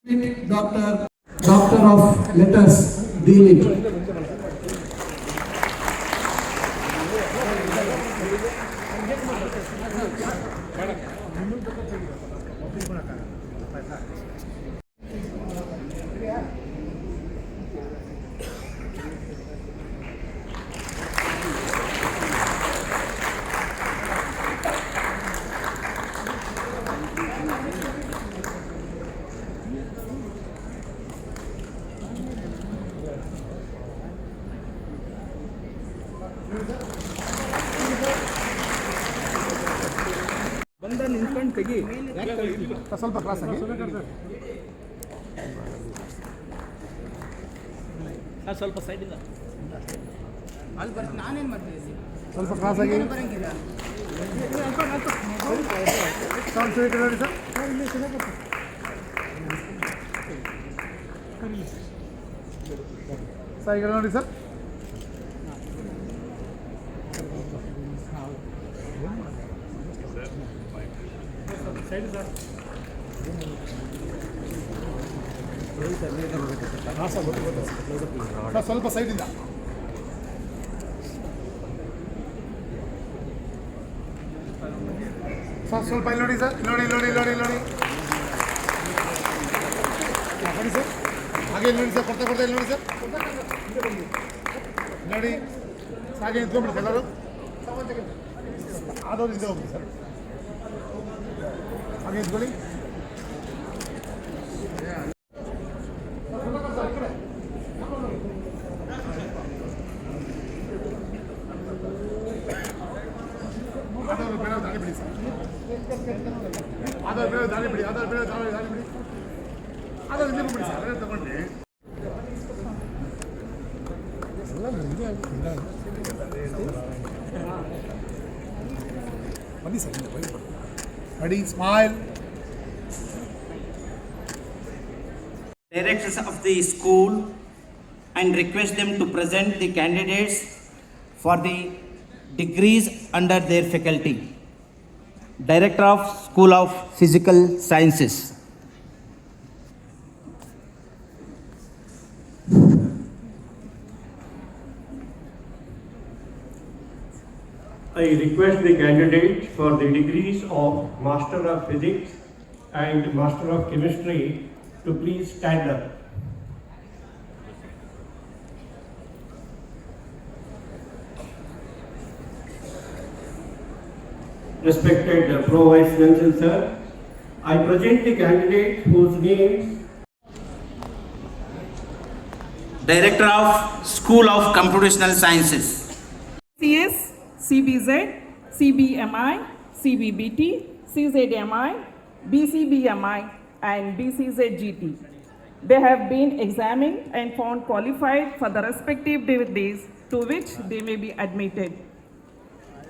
Doctor of Letters, D.Lit. ಬಂದ ನಿಂತ್ಕೊಂಡು ತೆಗಿ ಸ್ವಲ್ಪ ಕ್ಲಾಸ್ ಆಗಿ ಸ್ವಲ್ಪ ಸೈಡಿಂದ ಅಲ್ಲಿ ಬರ್ತೀನಿ. ನಾನೇನು ಮಾಡ್ತೀನಿ? ಸ್ವಲ್ಪ ಕ್ಲಾಸ್ ಆಗಿ ಬರಂಗಿಲ್ಲ. ಸೌಂಡ್ ಸರಿ ನೋಡಿ ಸರ್. ಸರ್ ಈಗ ನೋಡಿ ಸರ್. ಸ್ವಲ್ಪ ಸೈಡಿಂದ ಸರ್ ಸ್ವಲ್ಪ ಇಲ್ಲಿ ನೋಡಿ ಸರ್. ನೋಡಿ ನೋಡಿ ನೋಡಿ ನೋಡಿ ನೋಡಿ ಸರ್. ಹಾಗೆ ಇಲ್ಲಿ ನೋಡಿ ಸರ್. ಕೊಡ್ತಾ ಕೊಡ್ತಾ ಇಲ್ಲಿ ನೋಡಿ ಸರ್. ನೋಡಿ ಹಾಗೆ ನಿಂತ್ಕೊಂಡ್ಬಿಡಿ ಎಲ್ಲರೂ. ಆದವ್ರು ಹಿಂದೆ ಹೋಗ್ಬಿಡಿ ಸರ್. ಹಾಗೆ ನಿಂತ್ಕೊಳ್ಳಿ. ದಾರಿ ಬಿಡಿ ಸರ್. ಆದವ್ರು ಬೇರೆ ದಾರಿ ಬಿಡಿ. ಆದವ್ರು ಬೇರೆ ದಾರಿ ಬಿಡಿ. ಆದವ್ರು ಹಿಂದೆ ಬಿಡಿ ಸರ್. ಅದನ್ನೇ ತಗೊಂಡು ಬನ್ನಿ sir. Ready, smile. Directors of the school and request them to present the candidates for the degrees under their faculty. Director of School of Physical Sciences. I request the candidates for the degrees of Master of Physics and Master of Chemistry to please stand up. Respected Pro Vice Chancellor Sir, I present the candidate whose names Director of School of Computational Sciences. CS, CBZ, CBMI, CBBT, CZMI, BCBMI and BCZGT. They have been examined and found qualified for the respective degrees to which they may be admitted.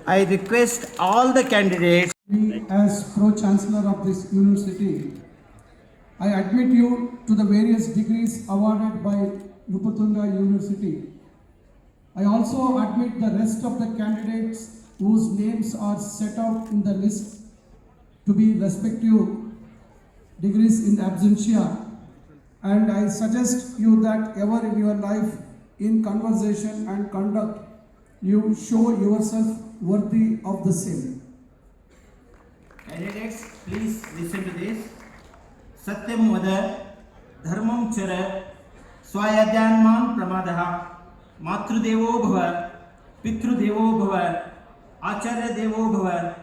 I request all the candidates. As Pro-Chancellor of this university, I admit you to the various degrees awarded by Nupatunga University. I also admit the rest of the candidates whose names are set out in the list to be respective degrees in absentia, and I suggest you that ever in your life, in conversation and conduct, you show yourself worthy of the same. Candidates, please listen to this. Satyam Vada, Dharmam Chara, Swayadyanman Pramadaha, Matrudevo Bhava, Pitrudevo Bhava, Acharya Devo Bhava,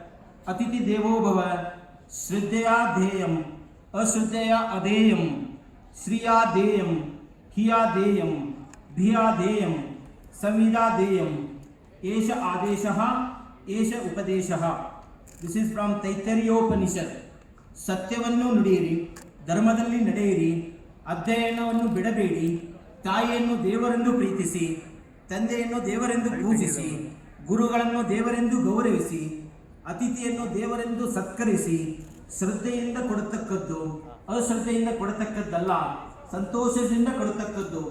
Atiti Devo Bhava, Shriddhaya Dheyam, Ashriddhaya Adheyam, Shriya Deyam, Hiya Deyam, Bhiya Deyam, Samida Deyam, Esha Adeshaha, Esha Upadeshaha. This is from Taittiriyopanishad. ಸತ್ಯವನ್ನು ನುಡಿಯಿರಿ, ಧರ್ಮದಲ್ಲಿ ನಡೆಯಿರಿ, ಅಧ್ಯಯನವನ್ನು ಬಿಡಬೇಡಿ, ತಾಯಿಯನ್ನು ದೇವರೆಂದು ಪ್ರೀತಿಸಿ, ತಂದೆಯನ್ನು ದೇವರೆಂದು ಪೂಜಿಸಿ, ಗುರುಗಳನ್ನು ದೇವರೆಂದು ಗೌರವಿಸಿ, ಅತಿಥಿಯನ್ನು ದೇವರೆಂದು ಸತ್ಕರಿಸಿ, ಶ್ರದ್ಧೆಯಿಂದ ಕೊಡತಕ್ಕದ್ದು, ಅಶ್ರದ್ಧೆಯಿಂದ ಕೊಡತಕ್ಕದ್ದಲ್ಲ, ಸಂತೋಷದಿಂದ ಕೊಡತಕ್ಕದ್ದು,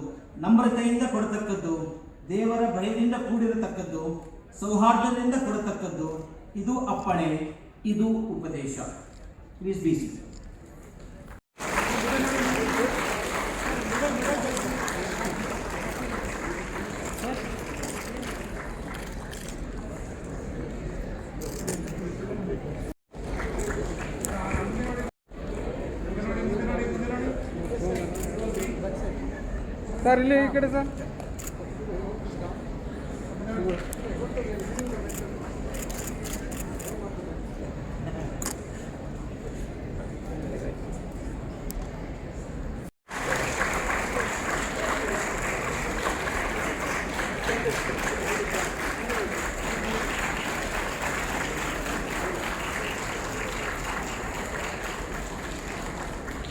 ನಮ್ರತೆಯಿಂದ ಕೊಡತಕ್ಕದ್ದು, ದೇವರ ಭಯದಿಂದ ಕೂಡಿರತಕ್ಕದ್ದು, ಸೌಹಾರ್ದದಿಂದ ಕೊಡತಕ್ಕದ್ದು. ಇದು ಅಪ್ಪಣೆ, ಇದು ಉಪದೇಶ. Please be seated. ಸರ್ ಇಲ್ಲಿ ಈ ಕಡೆ sir.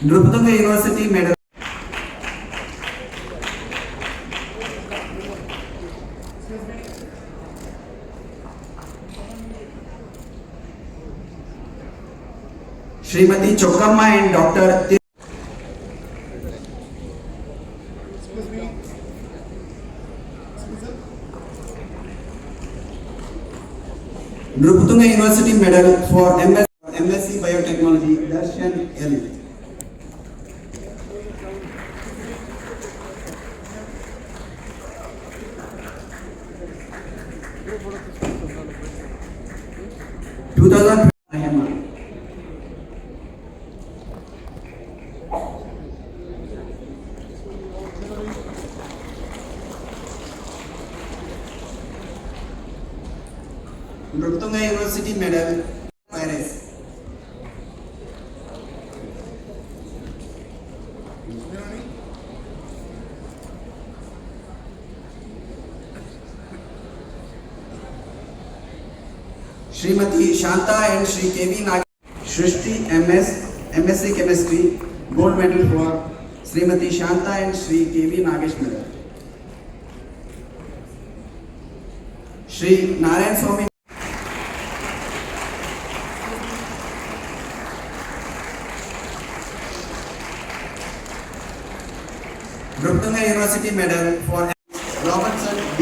Nrupatunga University Medal. Srimati Chokkamma and Dr. Nrupatunga University Medal for MSc Biotechnology, Darshan L. Nrupatunga University Medal, Paris. Srimati Shanta and Shri KV Nag. Shrishti MSc Chemistry, Gold Medal for Srimati Shanta and Shri KV Nagesh Medal. Shri Narayan Swami. Nrupatunga University Medal for Robertson B.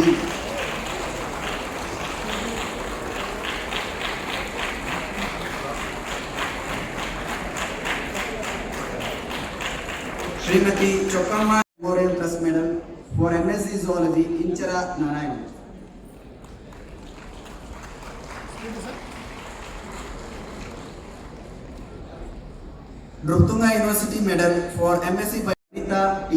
Srimati Chokkamma Memorial Trust Medal for MSc Zoology, Inchara Narayan. Nrupatunga University Medal for MSc Biotechnology T.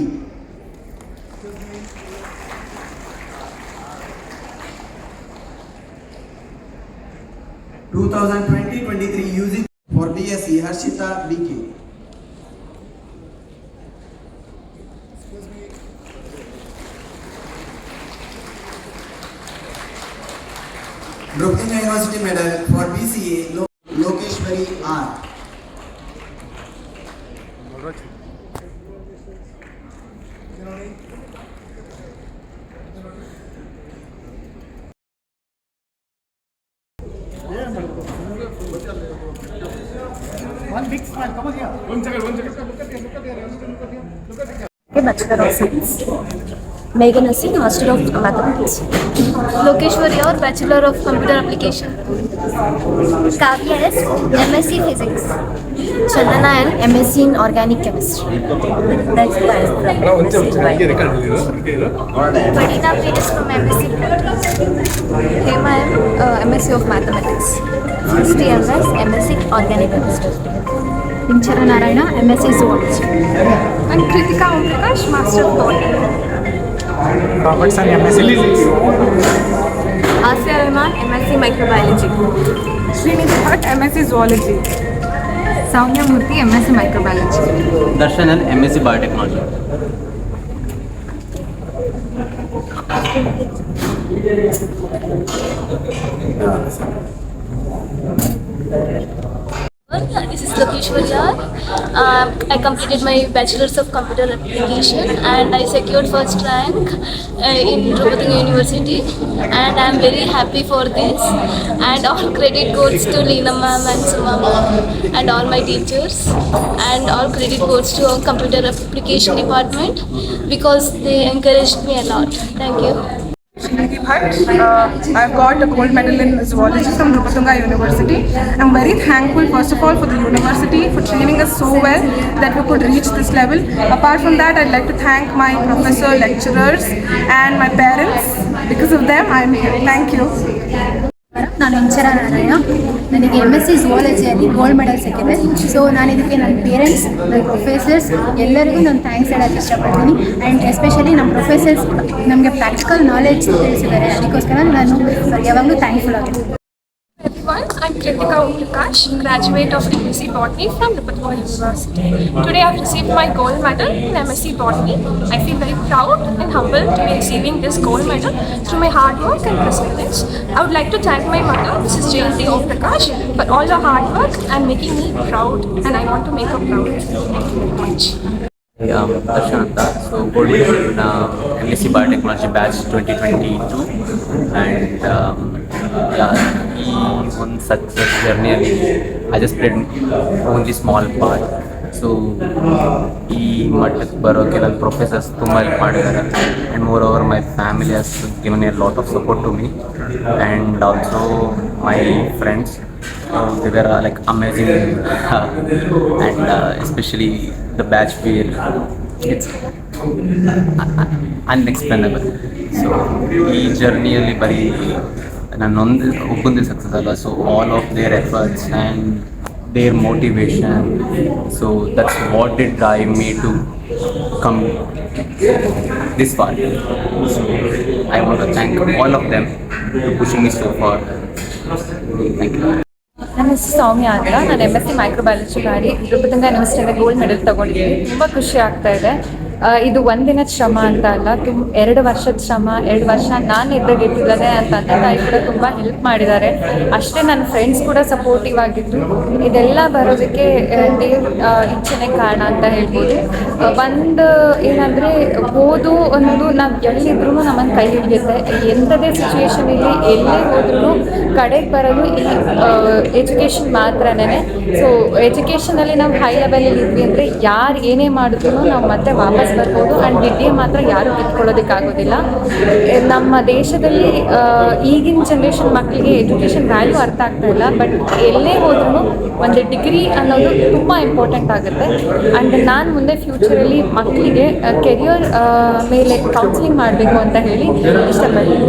2020-23 UG for BSc Harshita BK. Nrupatunga University Medal for BCA Lokeshwari R. One big smile. Come on here. One second. Look at here. Bachelor of Science. Meghana Singh, Master of Mathematics. Lokeshwari or Bachelor of Computer Application. Kavya S, MSc Physics. Chandana L, MSc in Organic Chemistry. That's Padita P.S. from MSc Politics. Hema M, MSc of Mathematics. Srishti M.S, MSc Organic Chemistry. Inchara Narayana, MSc Zoology. And Kritika Om Prakash, Master of Botany. Robertson MSc. Asya Rahman, MSc Microbiology. Srinidhi Bhatt, MSc Zoology. Soumya Murthy, MSc Microbiology. Darshan L, MSc Biotechnology. This is Lokeshwari. I completed my Bachelor's of Computer Application and I secured first rank in Nrupatunga University, and I am very happy for this, and all credit goes to Leena ma'am and Suma ma'am and all my teachers, and all credit goes to our Computer Application department because they encouraged me a lot. Thank you. Srinidhi Bhatt. I've got a gold medal in zoology from Nrupatunga University. I'm very thankful first of all for the university for training us so well that we could reach this level. Apart from that, I'd like to thank my professor, lecturers and my parents. Because of them, I'm here. Thank you. ನಾನು ಇಂಚರ ನಾರಾಯಣ. ನನಗೆ MSc ಝುವಾಲಜಿಯಲ್ಲಿ gold medal ಸಿಕ್ಕಿದೆ. So ನಾನು ಇದಕ್ಕೆ ನನ್ನ parents, ನನ್ನ professors ಎಲ್ಲರಿಗೂ ನಾನು thanks ಹೇಳೋಕ್ಕೆ ಇಷ್ಟಪಡ್ತೀನಿ. ಆ್ಯಂಡ್ ಎಸ್ಪೆಷಲಿ ನಮ್ಮ ಪ್ರೊಫೆಸರ್ಸ್ ನಮಗೆ ಪ್ರಾಕ್ಟಿಕಲ್ ನಾಲೆಡ್ಜ್ ತಿಳಿಸಿದ್ದಾರೆ. ಅದಕ್ಕೋಸ್ಕರ ನಾನು ಯಾವಾಗಲೂ ಥ್ಯಾಂಕ್ಫುಲ್ ಆಗಿದ್ದೀನಿ. Everyone, I'm Kritika Om Prakash, graduate of MSc Botany from Nupatunga University. Today I've received my gold medal in MSc Botany. I feel very proud and humbled to be receiving this gold medal through my hard work and perseverance. I would like to thank my mother, Mrs. Jayanti Om Prakash, for all her hard work and making me proud, and I want to make her proud. Thank you very much. Darshan Anta, so gold medal in MSc Biotechnology batch 2022, and ಈ ಒಂದು success ಜರ್ನಿಯಲ್ಲಿ I just played only small part. So ಈ ಮಟ್ಟಕ್ಕೆ ಬರೋಕ್ಕೆ ನನ್ನ professors ತುಂಬ help ಮಾಡಿದ್ದಾರೆ. And moreover my family has given a lot of support to me, and also my friends. They were like amazing, and especially the batch feel, it's unexplainable. So ಈ ಜರ್ನಿಯಲ್ಲಿ ಬರೀ ನನ್ನೊಂದು ಒಬ್ಬಂದೇ success ಅಲ್ಲ. So all of their efforts and their motivation, so that's what did drive me to come this far. So I want to thank all of them for pushing me so far. Thank you. ನನ್ನ ಹೆಸರು ಸೌಮ್ಯ ಅಂತ. ನಾನು MSc microbiology ಮಾಡಿ Nrupatunga ಯೂನಿವರ್ಸಿಟಿಯಿಂದ gold medal ತೊಗೊಂಡಿದ್ದೀನಿ. ತುಂಬ ಖುಷಿ ಆಗ್ತಾ ಇದೆ. ಇದು ಒಂದಿನದ ಶ್ರಮ ಅಂತ ಅಲ್ಲ, 2 ವರ್ಷದ ಶ್ರಮ. 2 ವರ್ಷ ನಾನು ಎದ್ದಗೆಟ್ಟಿಲ್ಲದೆ ಅಂತ ತಂದೆ ತಾಯಿ ಕೂಡ ತುಂಬ ಹೆಲ್ಪ್ ಮಾಡಿದ್ದಾರೆ. ಅಷ್ಟೇ ನನ್ನ ಫ್ರೆಂಡ್ಸ್ ಕೂಡ ಸಪೋರ್ಟಿವ್ ಆಗಿದ್ರು. ಇದೆಲ್ಲ ಬರೋದಕ್ಕೆ ದೇವ್ರ ಇಚ್ಛೆನೇ ಕಾರಣ ಅಂತ ಹೇಳ್ಬೋದು. ಒಂದು ಏನಂದರೆ ಓದು ಒಂದು ನಾವು ಎಲ್ಲಿದ್ರೂ ನಮ್ಮನ್ನು ಕೈ ಹಿಡಿಯುತ್ತೆ. ಎಂಥದೇ ಸಿಚುವೇಶನ್ ಇರಲಿ, ಎಲ್ಲೇ ಹೋದ್ರೂ ಕಡೆಗೆ ಬರೋದು ಈ ಎಜುಕೇಷನ್ ಮಾತ್ರನೇ. ಸೊ ಎಜುಕೇಷನಲ್ಲಿ ನಾವು ಹೈ ಲೆವೆಲಲ್ಲಿ ಇದ್ವಿ ಅಂದರೆ ಯಾರು ಏನೇ ಮಾಡಿದ್ರು ನಾವು ಮತ್ತೆ ವಾಪಸ್ ಬರ್ಬೋದು. ಆ್ಯಂಡ್ ವಿದ್ಯೆ ಮಾತ್ರ ಯಾರೂ ಕಿತ್ಕೊಳ್ಳೋದಕ್ಕಾಗೋದಿಲ್ಲ. ನಮ್ಮ ದೇಶದಲ್ಲಿ ಈಗಿನ ಜನ್ರೇಷನ್ ಮಕ್ಕಳಿಗೆ ಎಜುಕೇಷನ್ ವ್ಯಾಲ್ಯೂ ಅರ್ಥ ಆಗ್ತಾ ಇಲ್ಲ. ಬಟ್ ಎಲ್ಲೇ ಹೋದ್ರೂ ಒಂದು ಡಿಗ್ರಿ ಅನ್ನೋದು ತುಂಬ ಇಂಪಾರ್ಟೆಂಟ್ ಆಗುತ್ತೆ. ಆ್ಯಂಡ್ ನಾನು ಮುಂದೆ ಫ್ಯೂಚರಲ್ಲಿ ಮಕ್ಕಳಿಗೆ ಕೆರಿಯರ್ ಮೇಲೆ ಕೌನ್ಸಿಲಿಂಗ್ ಮಾಡಬೇಕು ಅಂತ ಹೇಳಿ ಇಷ್ಟಪಡ್ತೀನಿ.